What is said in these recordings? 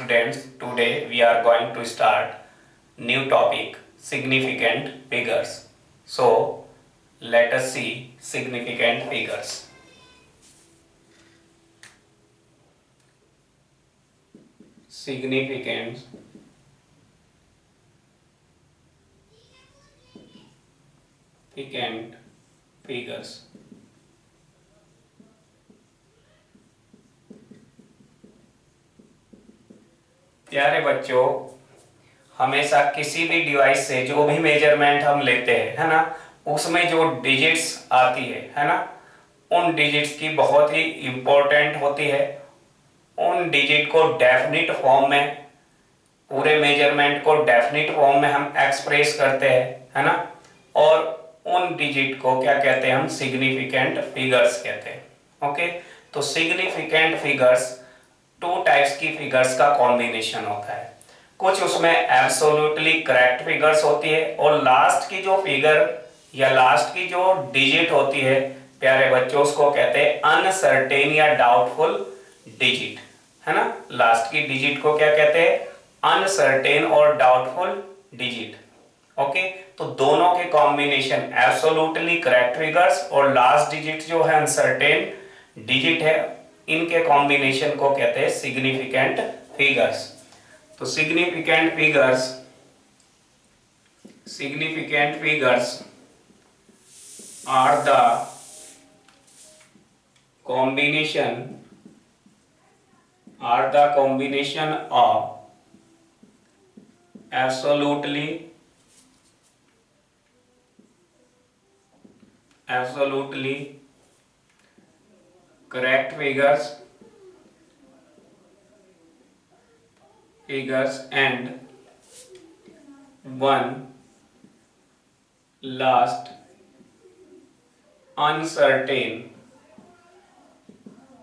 students, today we are going to start new topic significant figures. So let us see significant figures. Significant figures. प्यारे बच्चों, हमेशा किसी भी device से जो भी मेजरमेंट हम लेते हैं, है ना, उसमें जो डिजिट्स आती है ना, उन डिजिट्स की बहुत ही इंपॉर्टेंट होती है। उन डिजिट को डेफिनिट फॉर्म में, पूरे मेजरमेंट को डेफिनिट फॉर्म में हम एक्सप्रेस करते हैं, है ना, और उन डिजिट को क्या कहते हैं हम? सिग्निफिकेंट फिगर्स कहते हैं। ओके, तो सिग्निफिकेंट फिगर्स टू टाइप्स की फिगर्स का कॉम्बिनेशन होता है। कुछ उसमें एब्सोल्युटली करेक्ट फिगर्स होती है और लास्ट की जो फिगर या लास्ट की जो डिजिट होती है प्यारे बच्चों, उसको कहते हैं अनसर्टेन या डाउटफुल डिजिट, है ना। लास्ट की डिजिट को क्या कहते हैं? अनसर्टेन और डाउटफुल डिजिट। ओके, तो दोनों के कॉम्बिनेशन एब्सोल्युटली करेक्ट फिगर्स और लास्ट डिजिट जो है अनसर्टेन डिजिट है, इनके कॉम्बिनेशन को कहते हैं सिग्निफिकेंट फिगर्स। तो significant figures are the combination of absolutely correct figures and one last uncertain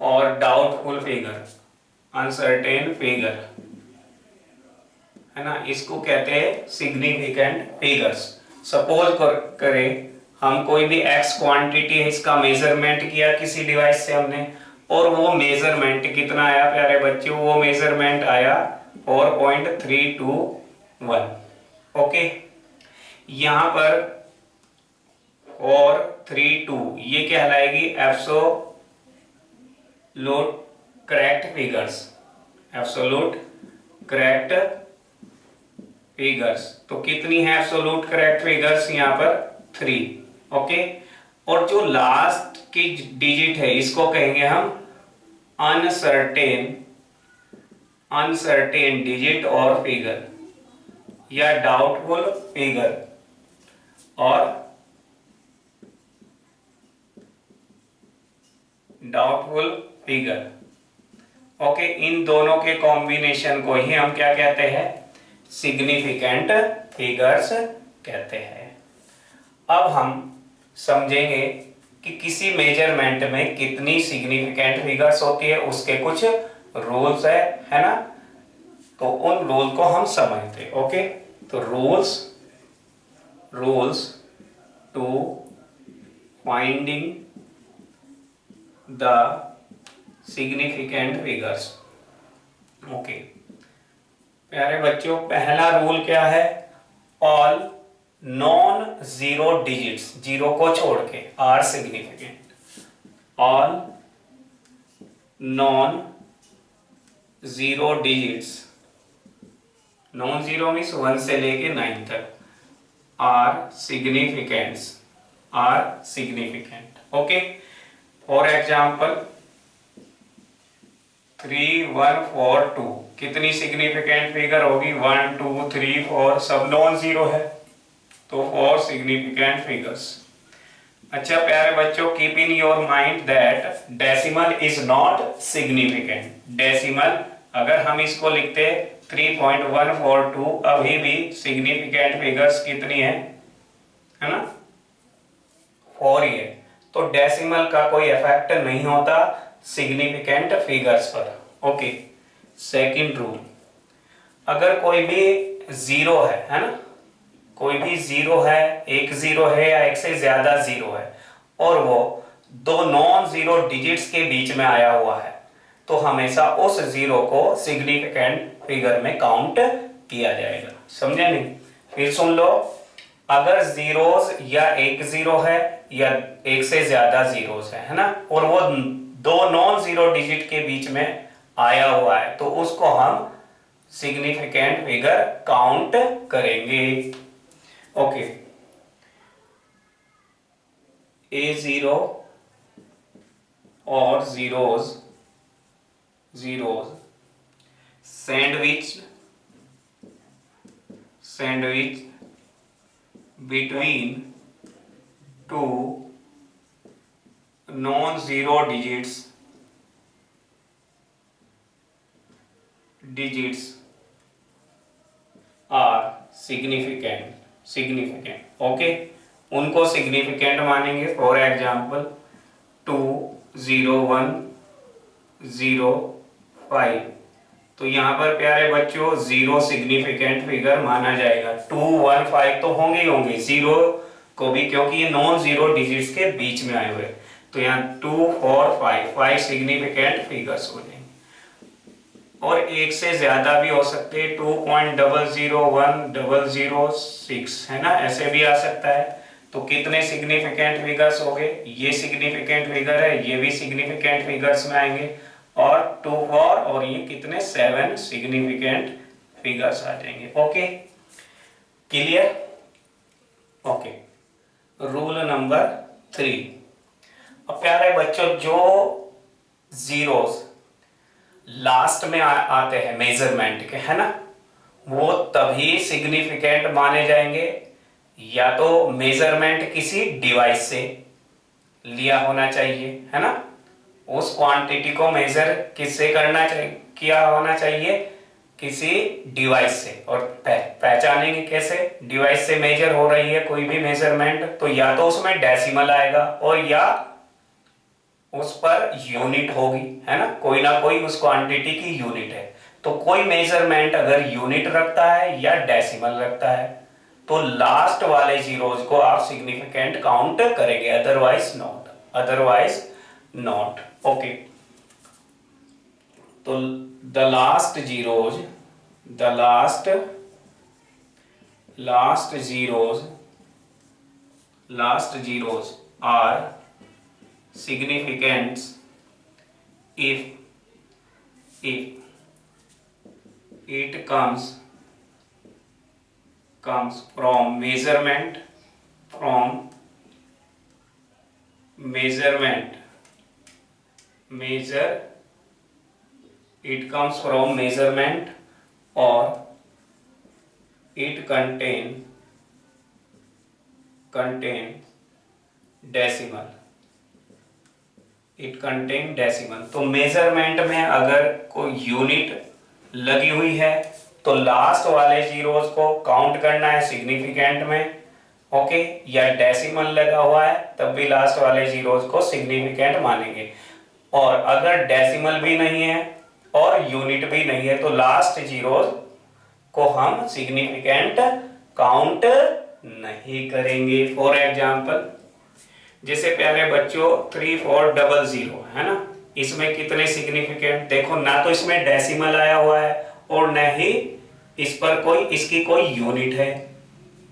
और डाउटफुल फिगर, अनसर्टेन फिगर, है ना, इसको कहते हैं सिग्निफिकेंट फिगर्स। सपोज करें हम कोई भी x क्वांटिटी है, इसका मेजरमेंट किया किसी डिवाइस से हमने, और वो मेजरमेंट कितना आया प्यारे बच्चों? वो मेजरमेंट आया 4.321। ओके, यहां पर 432 ये कहलाएगी एब्सोल्यूट करेक्ट फिगर्स। तो कितनी है एब्सोल्यूट करेक्ट फिगर्स? यहाँ पर 3। ओके, और जो लास्ट की डिजिट है इसको कहेंगे हम अनसर्टेन डिजिट और फिगर या डाउटफुल फिगर और डाउटफुल फिगर। ओके, इन दोनों के कॉम्बिनेशन को ही हम क्या कहते हैं? सिग्निफिकेंट फिगर्स कहते हैं। अब हम समझेंगे कि किसी मेजरमेंट में कितनी सिग्निफिकेंट फिगर्स होती है, उसके कुछ रूल्स है ना, तो उन रूल को हम समझते हैं। ओके, तो rules to finding the significant figures. Okay प्यारे बच्चों, पहला रूल क्या है? All non zero digits, zero को छोड़ के, are significant. All non zero digits, non zero means 1 से लेके 9 तक, are significant. Okay, for example 3142 कितनी सिग्निफिकेंट फिगर होगी? 1 2 3 4 सब नॉन जीरो है, तो 4 सिग्निफिकेंट फिगर्स। अच्छा प्यारे बच्चों, keep in your mind that decimal is not significant. Decimal अगर हम इसको लिखते 3.142, अभी भी सिग्निफिकेंट फिगर्स कितनी है ना? 4 ही है। तो डेसिमल का कोई इफेक्ट नहीं होता सिग्निफिकेंट फिगर्स पर। ओके, सेकंड रूल, अगर कोई भी जीरो है ना, कोई भी जीरो है, एक जीरो है या एक से ज्यादा जीरो है, और वो दो नॉन जीरो डिजिट्स के बीच में आया हुआ है, तो हमेशा उस जीरो को सिग्निफिकेंट फिगर में काउंट किया जाएगा। समझे नहीं? फिर सुन लो, अगर जीरोस या एक जीरो है या एक से ज्यादा जीरोस है ना, और वो दो नॉन जीरो डिजिट के बीच में आया हुआ है, तो उसको हम सिग्निफिकेंट फिगर काउंट करेंगे। ओके, ए जीरो और zeros sandwich between two non-zero digits are significant। Okay, उनको सिग्निफिकेंट मानेंगे। फॉर एग्जाम्पल 20105, तो यहाँ पर प्यारे बच्चों जीरो सिग्निफिकेंट फिगर माना जाएगा। 215 तो होंगे ही होंगे, जीरो को भी, क्योंकि ये नॉन जीरो डिजिट्स के बीच में आए हुए, तो यहाँ 2 4 5 सिग्निफिकेंट फिगर्स हो जाएंगे। और एक से ज्यादा भी हो सकते हैं, 2.001006 है ना, ऐसे भी आ सकता है। तो कितने सिग्निफिकेंट फिगर्स हो गए? ये सिग्निफिकेंट फिगर है, ये भी सिग्निफिकेंट फिगर्स में आएंगे, और 2 4 और ये कितने 7 सिग्निफिकेंट फिगर्स आ जाएंगे। Okay, clear? Okay, rule number 3। अब प्यारे बच्चों, जो जीरोस लास्ट में आते हैं मेजरमेंट के, है ना, वो तभी सिग्निफिकेंट माने जाएंगे या तो मेजरमेंट किसी डिवाइस से लिया होना चाहिए, है ना, उस क्वांटिटी को मेजर किससे करना चाहिए, किया होना चाहिए, किसी डिवाइस से। और पहचानेंगे कैसे डिवाइस से मेजर हो रही है कोई भी मेजरमेंट? तो या तो उसमें डेसिमल आएगा और या उस पर यूनिट होगी, है ना, कोई ना कोई उस क्वांटिटी की यूनिट है। तो कोई मेजरमेंट अगर यूनिट रखता है या डेसिमल रखता है, तो लास्ट वाले जीरोज को आप सिग्निफिकेंट काउंट करेंगे, अदरवाइज नॉट। ओके, तो the last zeros are significant if it comes from measurement it comes from measurement or it contain decimal. तो मेजरमेंट में अगर कोई यूनिट लगी हुई है तो लास्ट वाले जीरोस को काउंट करना है सिग्निफिकेंट में। ओके, या डेसिमल लगा हुआ है तब भी लास्ट वाले जीरोस को सिग्निफिकेंट मानेंगे। और अगर डेसिमल भी नहीं है और यूनिट भी नहीं है तो लास्ट जीरोस को हम सिग्निफिकेंट काउंट नहीं करेंगे। फॉर एग्जाम्पल, जैसे प्यारे बच्चों 3400 है ना, इसमें कितने सिग्निफिकेंट देखो, ना तो इसमें डेसिमल आया हुआ है और न ही इस पर इसकी कोई यूनिट है,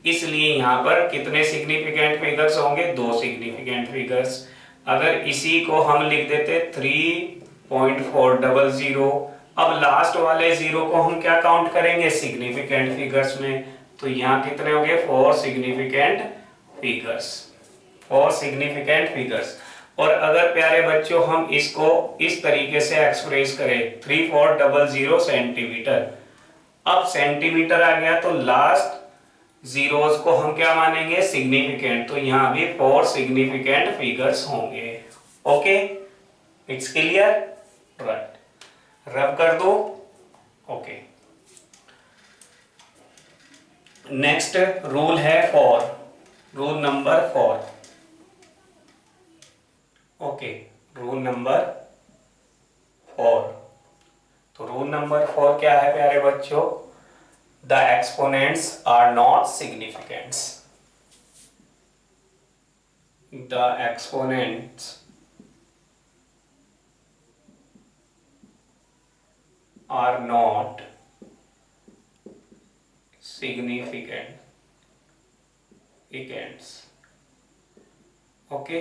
इसलिए यहाँ पर कितने सिग्निफिकेंट फिगर्स होंगे? 2 सिग्निफिकेंट फिगर्स। अगर इसी को हम लिख देते 3.400, अब लास्ट वाले जीरो को हम क्या काउंट करेंगे? सिग्निफिकेंट फिगर्स में। तो यहाँ कितने हो गए? 4 सिग्निफिकेंट फिगर्स। और अगर प्यारे बच्चों हम इसको इस तरीके से एक्सप्रेस करें 3400 सेंटीमीटर, अब सेंटीमीटर आ गया तो लास्ट जीरोस को हम क्या मानेंगे? सिग्निफिकेंट। तो यहां भी 4 सिग्निफिकेंट फिगर्स होंगे। Okay, it's clear? Right, rub कर दो। ओके, नेक्स्ट रूल है rule number 4। Okay, rule number 4। तो रूल नंबर 4 क्या है प्यारे बच्चों? The exponents are not significants. The exponents are not significants, okay,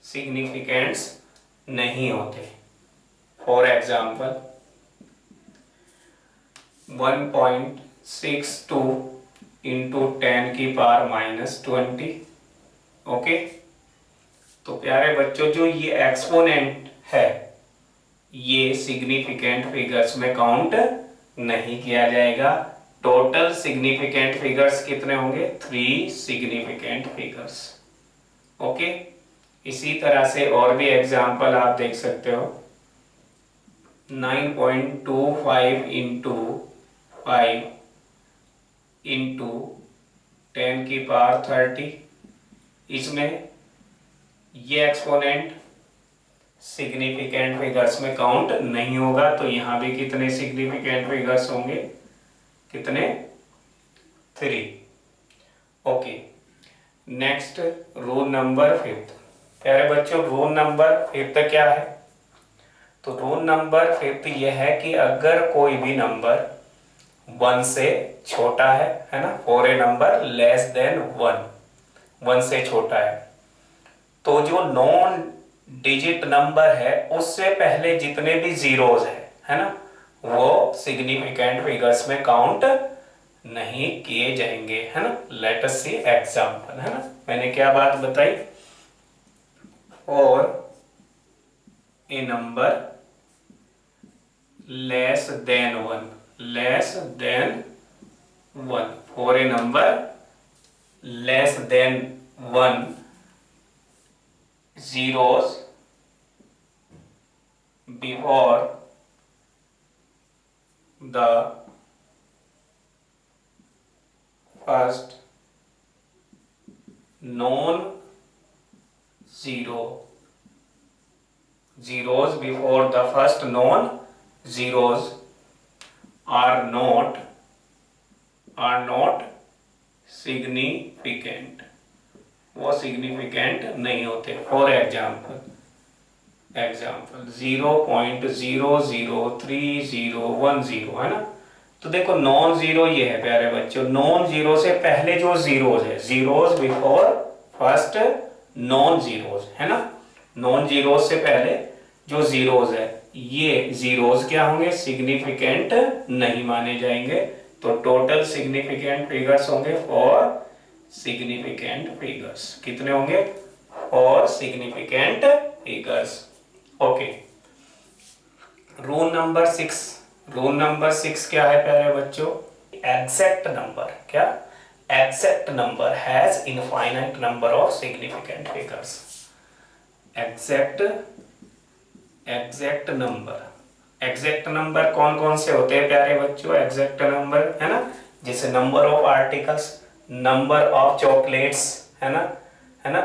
significants नहीं होते। For example 1.62 into 10⁻⁻20, okay. तो प्यारे बच्चों, जो ये एक्सपोनेंट है ये सिग्निफिकेंट फिगर्स में काउंट नहीं किया जाएगा। टोटल सिग्निफिकेंट फिगर्स कितने होंगे? 3 सिग्निफिकेंट फिगर्स, ओके। इसी तरह से और भी एग्जांपल आप देख सकते हो। 9.25 इंटू 5 इंटू 10⁻30, इसमें ये एक्सपोनेंट सिग्निफिकेंट फिगर्स में काउंट नहीं होगा। तो यहां भी कितने सिग्निफिकेंट फिगर्स होंगे? कितने? 3, ओके। Next, rule number 5। प्यारे बच्चों, रूल नंबर 5 क्या है? तो रूल नंबर 5 यह है कि अगर कोई भी नंबर 1 से छोटा है ना, for a number less than 1 से छोटा है, तो जो नॉन डिजिट नंबर है उससे पहले जितने भी जीरोज है ना, वो सिग्निफिकेंट फिगर्स में काउंट नहीं किए जाएंगे, है ना। लेट अस सी एग्जांपल, है ना। मैंने क्या बात बताई? और a number less than 1, for a number less than 1, zeros before the first known zero, zeros before the first known zeros are not significant, वो सिग्निफिकेंट नहीं होते। फॉर एग्जाम्पल 0.003010, है ना। तो देखो नॉन जीरो ये है प्यारे बच्चों, नॉन जीरो से पहले जो जीरोज है, zeros before first non zeros, है ना। नॉन जीरोज से पहले जो जीरोज है, ये जीरोज क्या होंगे? सिग्निफिकेंट नहीं माने जाएंगे। तो टोटल सिग्निफिकेंट फिगर्स होंगे फॉर सिग्निफिकेंट फिगर्स, कितने होंगे? और significant figures, okay. Rule number 6 क्या है प्यारे बच्चों? एग्जैक्ट नंबर, क्या? Exact number has infinite number of significant figures. Exact number कौन कौन से होते हैं प्यारे बच्चों? एग्जैक्ट नंबर, है ना, जैसे number of articles, number of chocolates, है ना,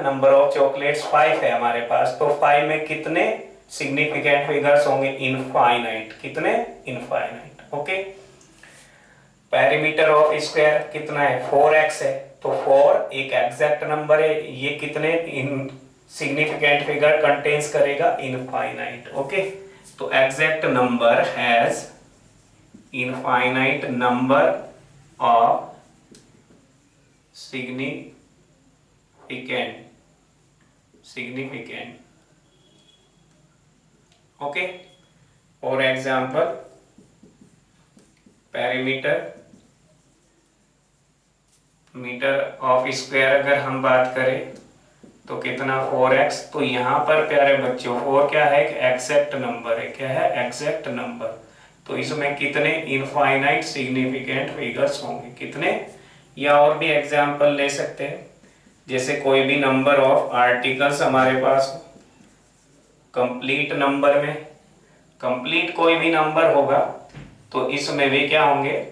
नंबर ऑफ चॉकलेट्स 5 है हमारे पास, तो 5 में कितने सिग्निफिकेंट फिगर्स होंगे? इनफाइनाइट, कितने? Infinite, okay. Perimeter of square कितना है? 4x है, तो 4 एक एग्जैक्ट नंबर है, ये कितने सिग्निफिकेंट फिगर कंटेन्स करेगा? Infinite, okay. तो exact number has infinite number of significant, okay. For example, perimeter meter of square अगर हम बात करें तो कितना? 4x। तो यहाँ पर प्यारे बच्चों 4 क्या है? एक एग्जैक्ट नंबर है, क्या है? Exact number. तो इसमें कितने इनफाइनाइट सिग्निफिकेंट फिगर्स होंगे? कितने? या और भी एग्जाम्पल ले सकते हैं, जैसे कोई भी नंबर ऑफ आर्टिकल्स हमारे पास कंप्लीट नंबर में, कंप्लीट कोई भी नंबर होगा तो इसमें भी क्या होंगे?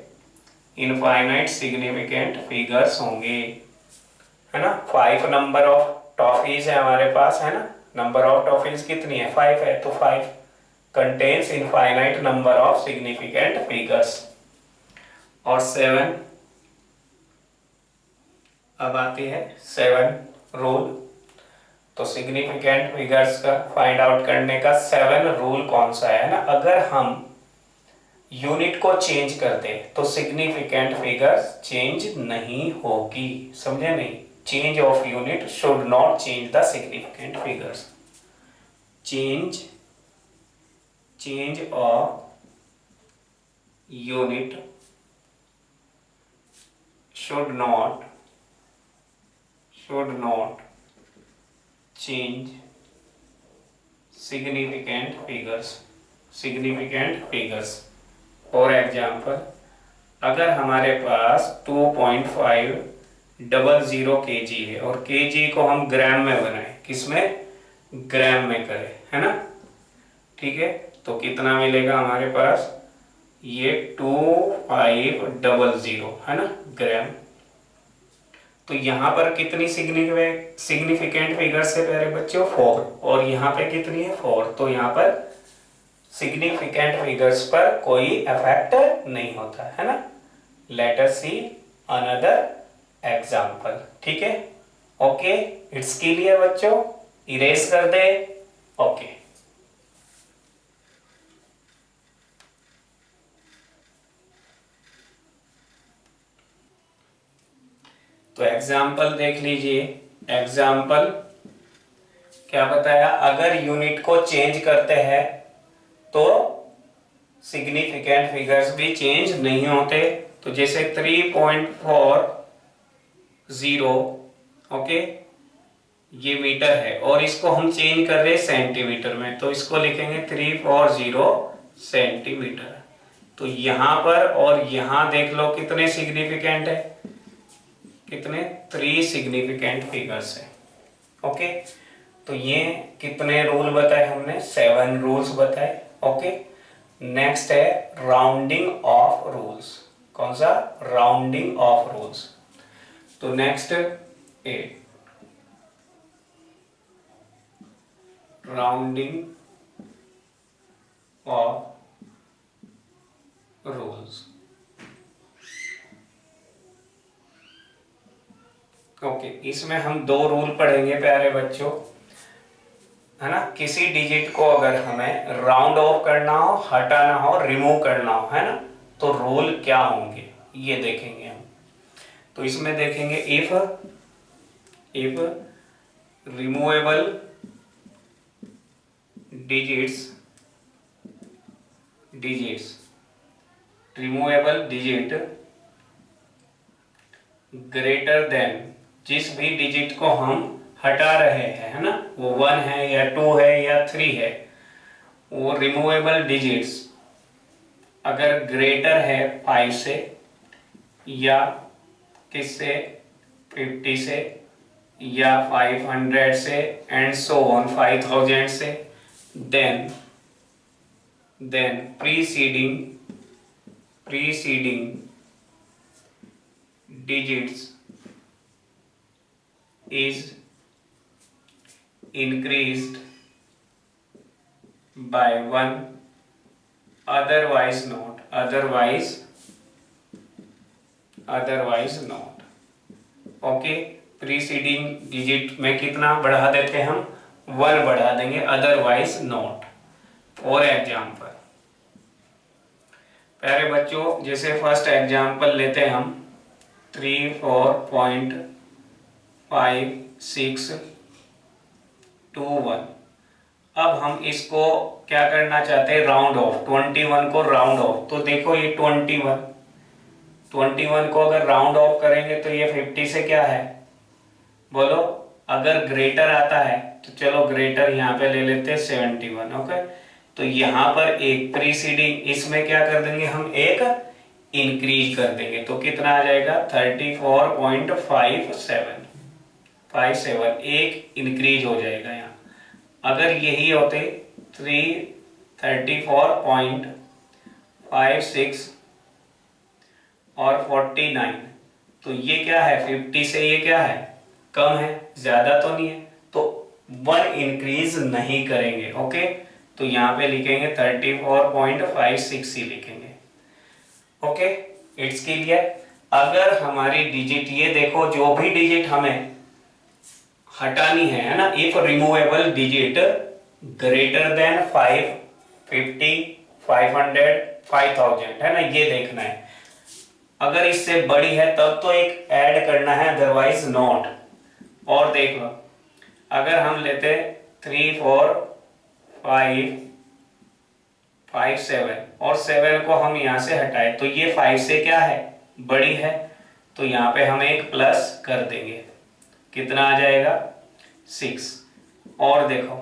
इनफाइनाइट सिग्निफिकेंट फिगर्स होंगे, है ना। 5 नंबर ऑफ टॉफीज है हमारे पास, है ना। नंबर ऑफ टॉफीज कितनी है? 5 है, तो 5 contains infinite number of significant figures. और 7, अब आती है 7 रूल। तो सिग्निफिकेंट फिगर्स का फाइंड आउट करने का 7 रूल कौन सा है ना? अगर हम यूनिट को चेंज कर दे तो सिग्निफिकेंट फिगर चेंज नहीं होगी, समझे नहीं? Change of unit should not change the significant figures. Change of unit should not change significant figures। For example, अगर हमारे पास 2.500 kg है और kg को हम ग्राम में बनाए, किसमें? ग्राम में करें, है ना? ठीक है, तो कितना मिलेगा हमारे पास? ये 2500 है ना ग्राम। तो यहाँ पर कितनी सिग्निफिकेंट फिगर्स है प्यारे बच्चों? 4, और यहाँ पे कितनी है? 4। तो यहाँ पर सिग्निफिकेंट फिगर्स पर कोई इफेक्ट नहीं होता है ना। Late us see another example. ठीक है, ओके, इट्स क्लियर बच्चों? इरेज कर दे। ओके, तो एग्जाम्पल देख लीजिए। एग्जाम्पल क्या बताया? अगर यूनिट को चेंज करते हैं तो सिग्निफिकेंट फिगर्स भी चेंज नहीं होते। तो जैसे 3.40, ओके, ये मीटर है और इसको हम चेंज कर रहे हैं सेंटीमीटर में, तो इसको लिखेंगे 340 सेंटीमीटर। तो यहां पर और यहां देख लो कितने सिग्निफिकेंट है, कितने? 3 सिग्निफिकेंट फिगर्स है। ओके, तो ये कितने रूल बताए हमने? 7 रूल्स बताए। ओके, नेक्स्ट है राउंडिंग ऑफ रूल्स। कौन सा? Rounding off rules. तो next 8, rounding off rules. Okay, इसमें हम 2 रूल पढ़ेंगे प्यारे बच्चों, है ना। किसी डिजिट को अगर हमें राउंड ऑफ करना हो, हटाना हो, रिमूव करना हो, है ना, तो रूल क्या होंगे ये देखेंगे हम। तो इसमें देखेंगे if removable removable digit greater than, जिस भी डिजिट को हम हटा रहे हैं, है ना, वो 1 है या 2 है या 3 है, वो रिमूवेबल डिजिट्स अगर ग्रेटर है 5 से या किससे? 50 से या 500 से एंड सो ऑन 5000 से, then preceding digits is increased by 1, otherwise not। Okay, preceding digit में कितना बढ़ा देते हैं हम? 1 बढ़ा देंगे, अदरवाइज नॉट। फॉर एग्जाम्पल प्यारे बच्चों, जैसे फर्स्ट एग्जाम्पल लेते हैं हम 34.5621। अब हम इसको क्या करना चाहते हैं? Round of. 21 को राउंड ऑफ। तो देखो ये 21 को अगर राउंड ऑफ करेंगे तो ये 50 से क्या है? बोलो, अगर ग्रेटर आता है तो चलो ग्रेटर यहाँ पे ले लेते हैं 71। ओके, तो यहाँ पर एक प्रीसीडिंग, इसमें क्या कर देंगे हम? एक इंक्रीज कर देंगे। तो कितना आ जाएगा? 34.57, एक इंक्रीज हो जाएगा यहाँ। अगर यही होते 34.56 और 49, तो ये क्या है? 50 से ये क्या है? कम है, ज्यादा तो नहीं है, तो 1 इंक्रीज नहीं करेंगे। ओके, तो यहाँ पे लिखेंगे 34.56 ही लिखेंगे। Okay, it's clear. अगर हमारी डिजिट, ये देखो, जो भी डिजिट हमें हटानी है ना, if removable digit greater than 5, 50, 500 5000 है ना, ये देखना है। अगर इससे बड़ी है तब तो एक ऐड करना है, अदरवाइज नॉट। और देख लो, अगर हम लेते 3 4 5 5 7 और 7 को हम यहां से हटाए तो ये 5 से क्या है, बड़ी है, तो यहाँ पे हम एक प्लस कर देंगे, कितना आ जाएगा 6। और देखो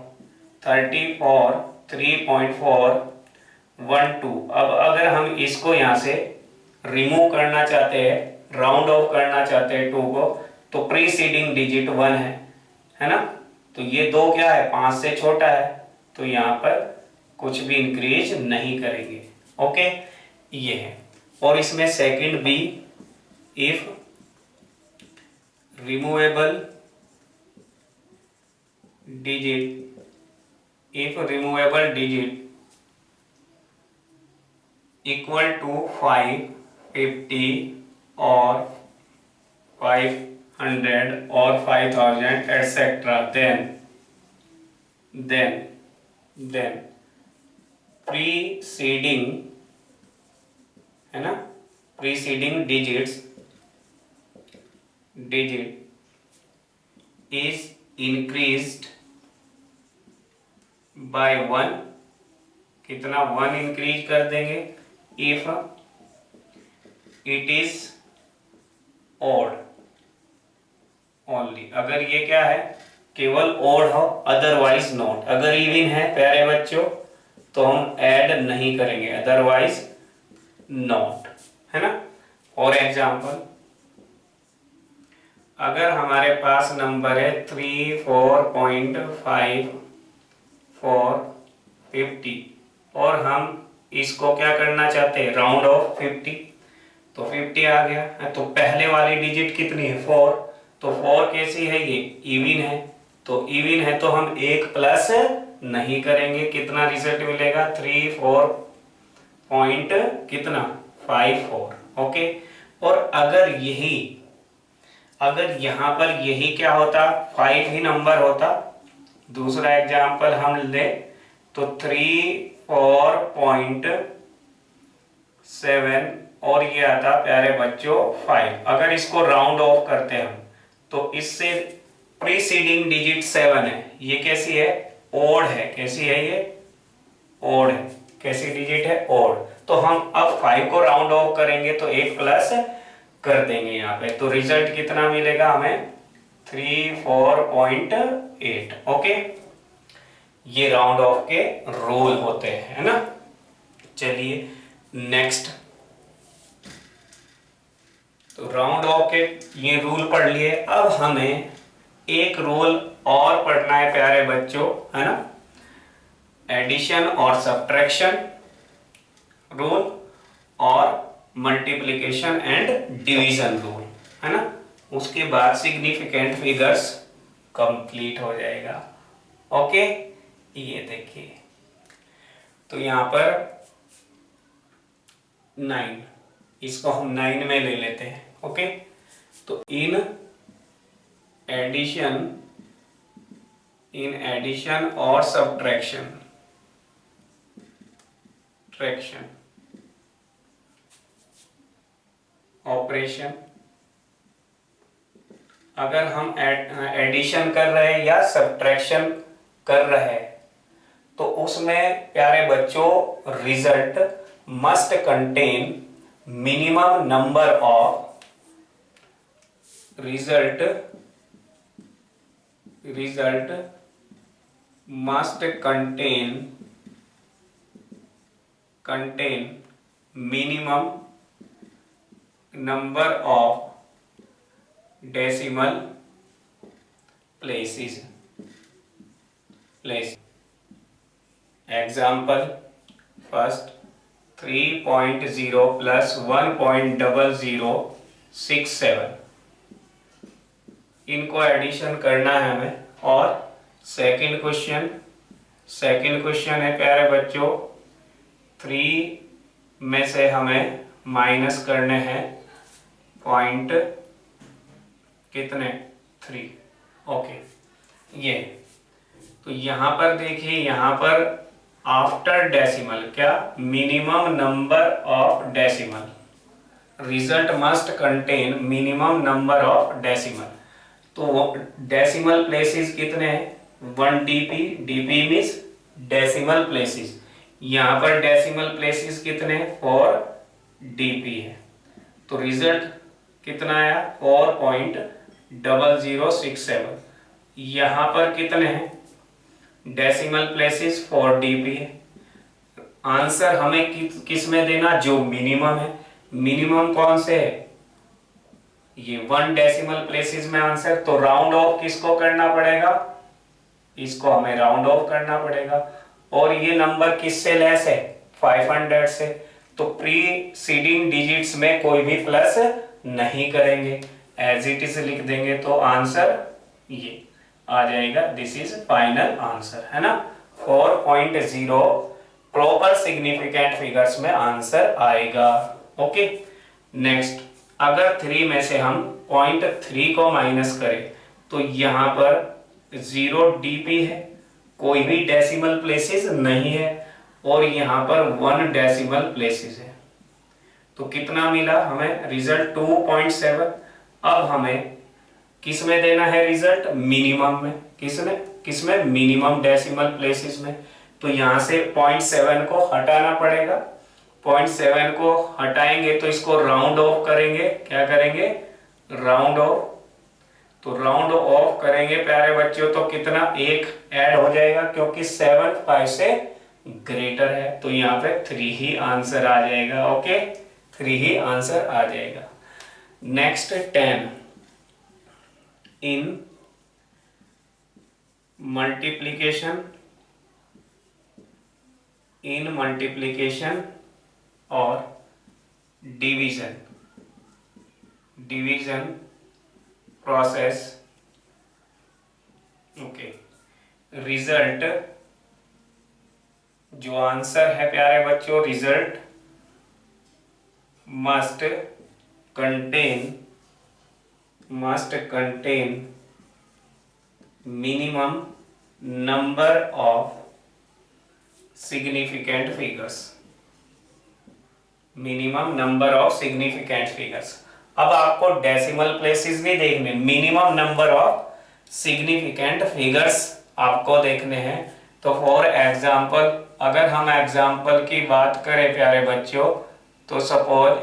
34 3.412। अब अगर हम इसको यहाँ से रिमूव करना चाहते हैं, राउंड ऑफ करना चाहते हैं 2 को, तो प्रीसीडिंग डिजिट 1 है ना, तो ये 2 क्या है, 5 से छोटा है, तो यहाँ पर कुछ भी इंक्रीज नहीं करेंगे। ओके, ये है। और इसमें second B, if removable digit, if removable digit equal to 5 50 और 500 और 5000 एटसेट्रा, then preceding है ना, preceding digit is increased by 1, कितना 1 इंक्रीज कर देंगे, if it is odd only, अगर ये क्या है, केवल odd हो, अदरवाइज नॉट। अगर इवन है प्यारे बच्चों तो हम ऐड नहीं करेंगे, अदरवाइज नॉट, है ना। फॉर एग्जाम्पल, अगर हमारे पास नंबर है 3 4.5 4 50 और हम इसको क्या करना चाहते हैं, राउंड ऑफ 50, तो 50 आ गया, तो पहले वाली डिजिट कितनी है, 4, तो 4 कैसी है, ये इवन है, तो इवन है तो हम एक प्लस नहीं करेंगे, कितना रिजल्ट मिलेगा 3 4 पॉइंट कितना 54। ओके, और अगर यहाँ पर यही क्या होता, 5 ही नंबर होता, दूसरा एग्जाम्पल हम ले तो 3 4.7 और ये आता प्यारे बच्चों 5। अगर इसको राउंड ऑफ करते हम तो इससे प्रीसीडिंग डिजिट 7 है, ये कैसी है, ओड है, कैसी है ये, ओड है, कैसी डिजिट है, ओड। तो हम अब 5 को राउंड ऑफ करेंगे तो एक प्लस कर देंगे यहाँ पे, तो रिजल्ट कितना मिलेगा हमें 34.8। ओके, ये राउंड ऑफ के रूल होते हैं, है ना। चलिए नेक्स्ट, तो राउंड ऑफ के ये रूल पढ़ लिए, अब हमें एक रूल और पढ़ना है प्यारे बच्चों, है ना, एडिशन और सब्ट्रैक्शन रूल और मल्टीप्लिकेशन एंड डिवीजन रूल, है ना। उसके बाद सिग्निफिकेंट फिगर्स कंप्लीट हो जाएगा। ओके, ये देखिए, तो यहां पर 9, इसको हम 9 में ले लेते हैं। ओके, तो इन एडिशन और सब्ट्रैक्शन ऑपरेशन, अगर हम एडिशन कर रहे हैं या सब्ट्रैक्शन कर रहे हैं तो उसमें प्यारे बच्चों result must contain minimum number of result must contain minimum number of decimal places. Example, first 3.0 plus 1.0067, इनको एडिशन करना है हमें। और सेकंड क्वेश्चन है प्यारे बच्चों, 3 में से हमें माइनस करने हैं पॉइंट कितने 3। ओके, ये तो यहाँ पर देखिए, यहाँ पर आफ्टर डेसिमल, क्या, minimum number of decimal, result must contain minimum number of decimal. तो डेसिमल प्लेसेस कितने हैं, 1 dp, dp means decimal places, यहां पर डेसिमल प्लेसेस कितने, 4 dp है। तो रिजल्ट कितना आया, 4.0067। यहां पर कितने हैं डेसिमल प्लेसेस, 4 dp है। आंसर हमें किस में देना, जो मिनिमम है। मिनिमम कौन से है, ये 1 डेसिमल प्लेसेस में आंसर। तो राउंड ऑफ किसको करना पड़ेगा, इसको हमें राउंड ऑफ करना पड़ेगा। और ये नंबर किससे लेस है, 500 से। तो प्रीसीडिंग डिजिट्स में कोई भी प्लस नहीं करेंगे, एज इट इज लिख देंगे। तो आंसर ये आ जाएगा, दिस इज फाइनल आंसर, है ना। 4.0 प्रॉपर सिग्निफिकेंट फिगर्स में आंसर आएगा। ओके, नेक्स्ट, अगर 3 में से हम 0.3 को माइनस करें तो यहां पर 0 dp है, कोई भी डेसिमल प्लेसेस नहीं है, और यहां पर 1 डेसिमल प्लेसेस है। तो कितना मिला हमें, रिजल्ट 2.7। अब हमें किस में देना है रिजल्ट, मिनिमम में। किसमें मिनिमम डेसिमल प्लेसेस में। तो यहां से 0.7 को हटाना पड़ेगा। 0.7 को हटाएंगे तो इसको राउंड ऑफ करेंगे, क्या करेंगे, राउंड ऑफ। तो राउंड ऑफ करेंगे प्यारे बच्चों तो कितना, 1 ऐड हो जाएगा, क्योंकि 7 5 से ग्रेटर है। तो यहाँ पे 3 ही आंसर आ जाएगा। ओके, 3 ही आंसर आ जाएगा। नेक्स्ट 10, इन मल्टीप्लीकेशन और डिवीजन प्रोसेस, ओके, रिजल्ट, जो आंसर है प्यारे बच्चों, result must contain minimum number of significant figures, minimum number of significant figures. अब आपको डेसिमल प्लेसेस भी देखने, minimum number of significant figures आपको देखने हैं। तो फॉर एग्जांपल, अगर हम एग्जांपल की बात करें प्यारे बच्चों, तो सपोज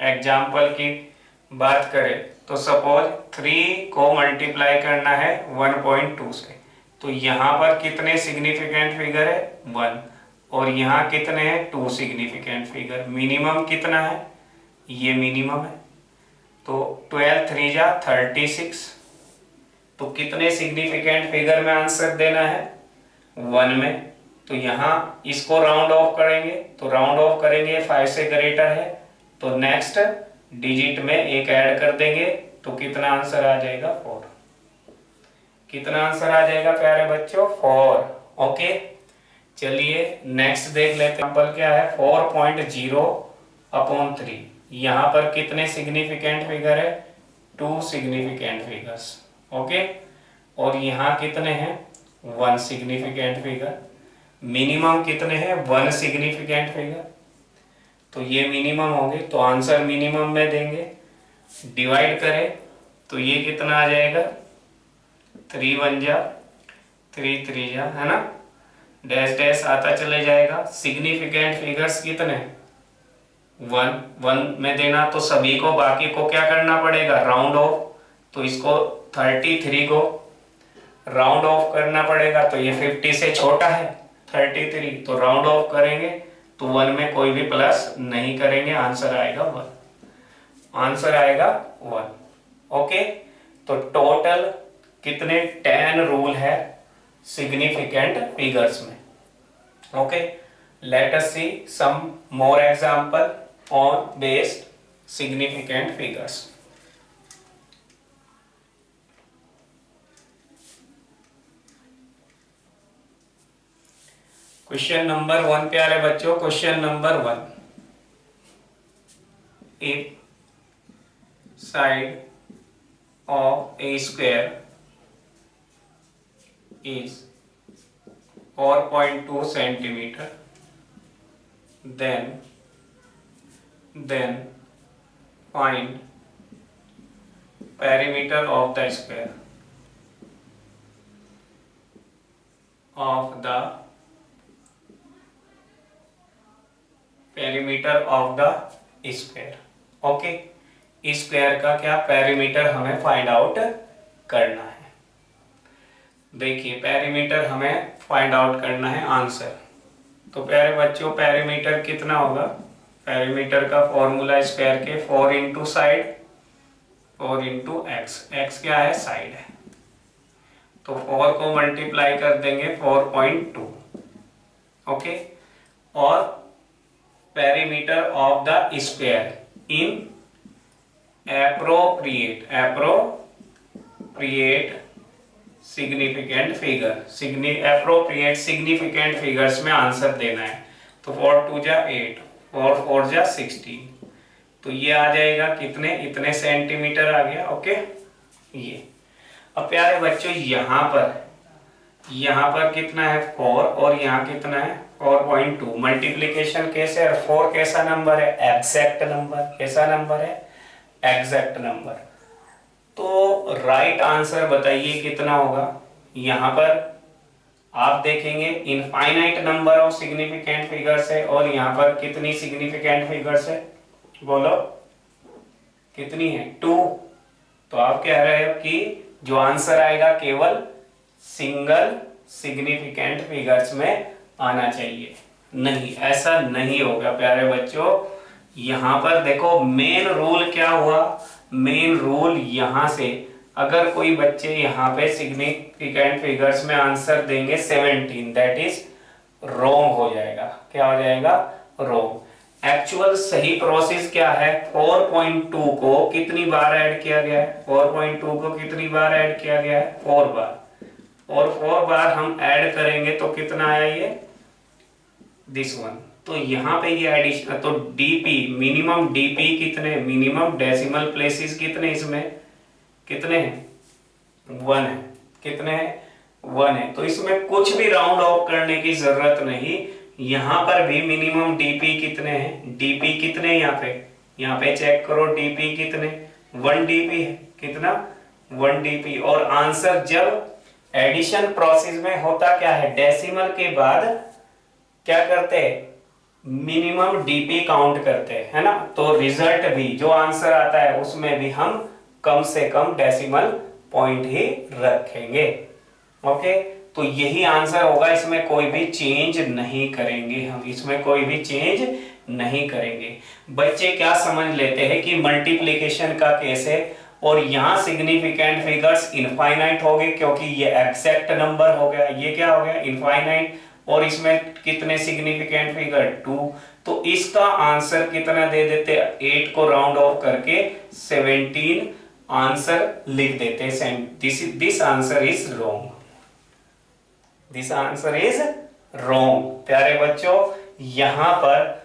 एग्जांपल की बात करें तो सपोज 3 को मल्टीप्लाई करना है 1.2 से, तो यहाँ पर कितने सिग्निफिकेंट फिगर है, 1, और यहाँ कितने हैं, 2 सिग्निफिकेंट फिगर। मिनिमम कितना है, ये मिनिमम है। तो 12 3 जा 36, तो कितने सिग्निफिकेंट फिगर में आंसर देना है, 1 में। तो यहाँ इसको राउंड ऑफ करेंगे, तो राउंड ऑफ करेंगे 5 से ग्रेटर है, तो नेक्स्ट डिजिट में 1 ऐड कर देंगे, तो कितना आंसर आ जाएगा, 4। कितना आंसर आ जाएगा प्यारे बच्चों, 4। ओके, चलिए नेक्स्ट देख लेते हैं। एग्जांपल क्या है, 4.0/3। यहाँ पर कितने सिग्निफिकेंट फिगर है, 2 सिग्निफिकेंट फिगर्स। ओके, और यहाँ कितने हैं, 1 सिग्निफिकेंट फिगर। मिनिमम कितने हैं, 1 सिग्निफिकेंट फिगर। तो ये मिनिमम होंगे, तो आंसर मिनिमम में देंगे। डिवाइड करें तो ये कितना आ जाएगा, 3 1 जा 3 3 जा, है ना, डैश डैश आता चले जाएगा। सिग्निफिकेंट फिगर्स कितने, 1 में देना, तो सभी को, बाकी को क्या करना पड़ेगा, राउंड ऑफ। तो इसको 33 को राउंड ऑफ करना पड़ेगा, तो ये 50 से छोटा है 33, तो राउंड ऑफ करेंगे तो 1 में कोई भी प्लस नहीं करेंगे, आंसर आएगा 1। आंसर आएगा 1। ओके, तो टोटल कितने, 10 रूल है सिग्निफिकेंट फिगर्स में। Okay, let us see some more example on based significant figures. Question number 1 प्यारे बच्चों, question number 1, if side of a square is 4.2 centimetre, then find perimeter of the square of the perimeter of the square। Okay, square का क्या perimeter हमें find out करना है। देखिए perimeter हमें find out करना है आंसर। तो प्यारे बच्चों पेरीमीटर कितना होगा, पेरीमीटर का फॉर्मूला स्क्वायर के 4 into side 4 into x, x क्या है साइड है, तो 4 को मल्टीप्लाई कर देंगे 4.2। ओके, और perimeter of the square in appropriate significant figure, appropriate significant figures में आंसर देना है। तो 4 2 जा 8, 4 4 जा 16, तो ये आ जाएगा कितने, इतने सेंटीमीटर आ गया। ओके, ये अब प्यारे बच्चों यहाँ पर कितना है 4 और यहाँ कितना है 4.2। मल्टीप्लीकेशन कैसे है, 4 कैसा नंबर है, एग्जैक्ट नंबर, कैसा नंबर है, एग्जैक्ट नंबर। तो राइट आंसर बताइए कितना होगा। यहाँ पर आप देखेंगे infinite number of significant figures है और यहाँ पर कितनी सिग्निफिकेंट फिगर्स है, बोलो कितनी है, 2। तो आप कह रहे हो कि जो आंसर आएगा केवल सिंगल सिग्निफिकेंट फिगर्स में आना चाहिए। नहीं, ऐसा नहीं होगा प्यारे बच्चों। यहाँ पर देखो मेन रूल क्या हुआ, मेन रूल यहाँ से अगर कोई बच्चे यहाँ पे सिग्निफिकेंट फिगर्स में आंसर देंगे 17, दैट इज रॉन्ग हो जाएगा। क्या हो जाएगा, रॉन्ग। एक्चुअल सही प्रोसेस क्या है, 4.2 को कितनी बार ऐड किया गया है, 4.2 को कितनी बार ऐड किया गया है, 4 बार, और 4 बार हम ऐड करेंगे तो कितना आया ये, दिस वन। तो यहाँ पे ये एडिशन, तो डीपी मिनिमम, डीपी कितने, मिनिमम डेसिमल प्लेसेस कितने, इसमें कितने हैं, 1 है, कितने हैं, 1 है। तो इसमें कुछ भी राउंड ऑफ करने की जरूरत नहीं। यहाँ पर भी मिनिमम डीपी कितने हैं, डीपी कितने, यहाँ पे चेक करो डीपी कितने, 1 डीपी है, कितना, 1 डीपी। और आंसर जब एडिशन प्रोसेस में होता क्या है, डेसिमल के बाद क्या करते हैं, मिनिमम डीपी काउंट करते हैं, है ना। तो रिजल्ट भी जो आंसर आता है उसमें भी हम कम से कम डेसिमल पॉइंट ही रखेंगे। ओके, तो यही आंसर होगा, इसमें कोई भी चेंज नहीं करेंगे हम, इसमें कोई भी चेंज नहीं करेंगे। बच्चे क्या समझ लेते हैं कि मल्टीप्लिकेशन का केस है और यहाँ सिग्निफिकेंट फिगर्स इनफाइनाइट हो गए क्योंकि ये एग्जैक्ट नंबर हो गया, ये क्या हो गया, इनफाइनाइट, और इसमें कितने सिग्निफिकेंट फिगर, 2। तो इसका आंसर कितना दे देते, 8 को राउंड ऑफ करके 17 आंसर लिख देते हैं। This answer is wrong, this answer is wrong. प्यारे बच्चों यहाँ पर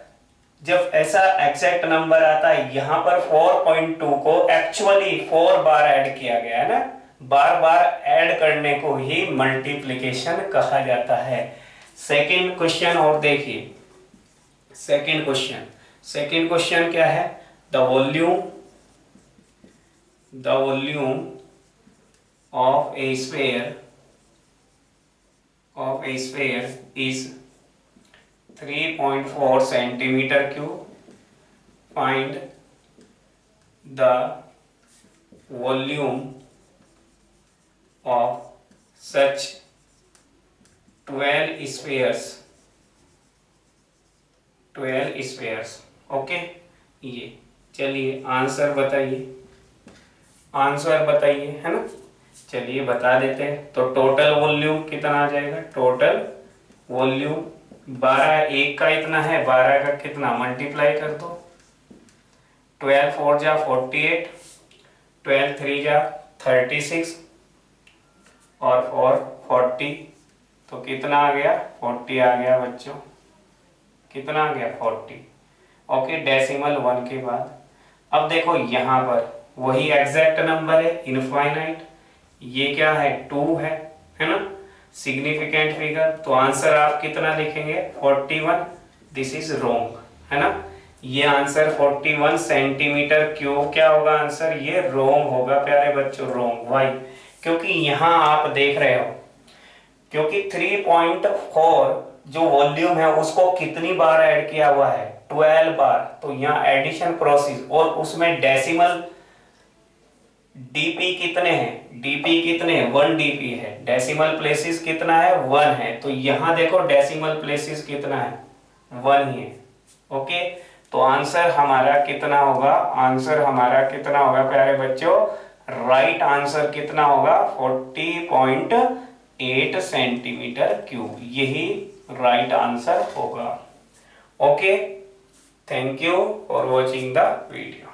जब ऐसा एग्जैक्ट नंबर आता है, यहाँ पर 4.2 को एक्चुअली 4 बार ऐड किया गया है ना, बार बार ऐड करने को ही मल्टीप्लिकेशन कहा जाता है। सेकंड क्वेश्चन और देखिए, सेकंड क्वेश्चन क्या है, the volume of A sphere is 3.4 centimeter cube. Find the volume of such 12 spheres. Okay, ये चलिए आंसर बताइए, है ना। चलिए बता देते हैं। तो टोटल वॉल्यूम कितना आ जाएगा, टोटल वॉल्यूम 12, एक का इतना है, 12 का कितना मल्टीप्लाई कर दो, 12 4 जा 48, 12 3 जा 36 और 4 40, तो कितना आ गया, 40 आ गया बच्चों, कितना आ गया 40। ओके, डेसिमल 1 के बाद। अब देखो यहाँ पर वही एग्जैक्ट नंबर है, इनफाइनाइट, ये क्या है 2 है ना। सिग्निफिकेंट फिगर, तो आंसर आप कितना लिखेंगे 41। दिस इज रोंग, है ना। ये आंसर 41 सेंटीमीटर क्यूब क्या होगा आंसर, ये रोंग होगा प्यारे बच्चों, रोंग। वाई? क्योंकि यहां आप देख रहे हो, क्योंकि 3.4 जो वॉल्यूम है उसको कितनी बार ऐड किया हुआ है, 12 बार। तो यहाँ एडिशन प्रोसेस, और उसमें डेसिमल डीपी कितने हैं, डीपी कितने हैं, 1 डीपी है। डेसिमल प्लेसेस कितना है, 1 है। तो यहां देखो डेसिमल प्लेसेस कितना है, 1 ही है। ओके, तो आंसर हमारा कितना होगा, आंसर हमारा कितना होगा प्यारे बच्चों, राइट आंसर कितना होगा 40.8 सेंटीमीटर क्यूब, यही राइट आंसर होगा। Okay, thank you for watching the video.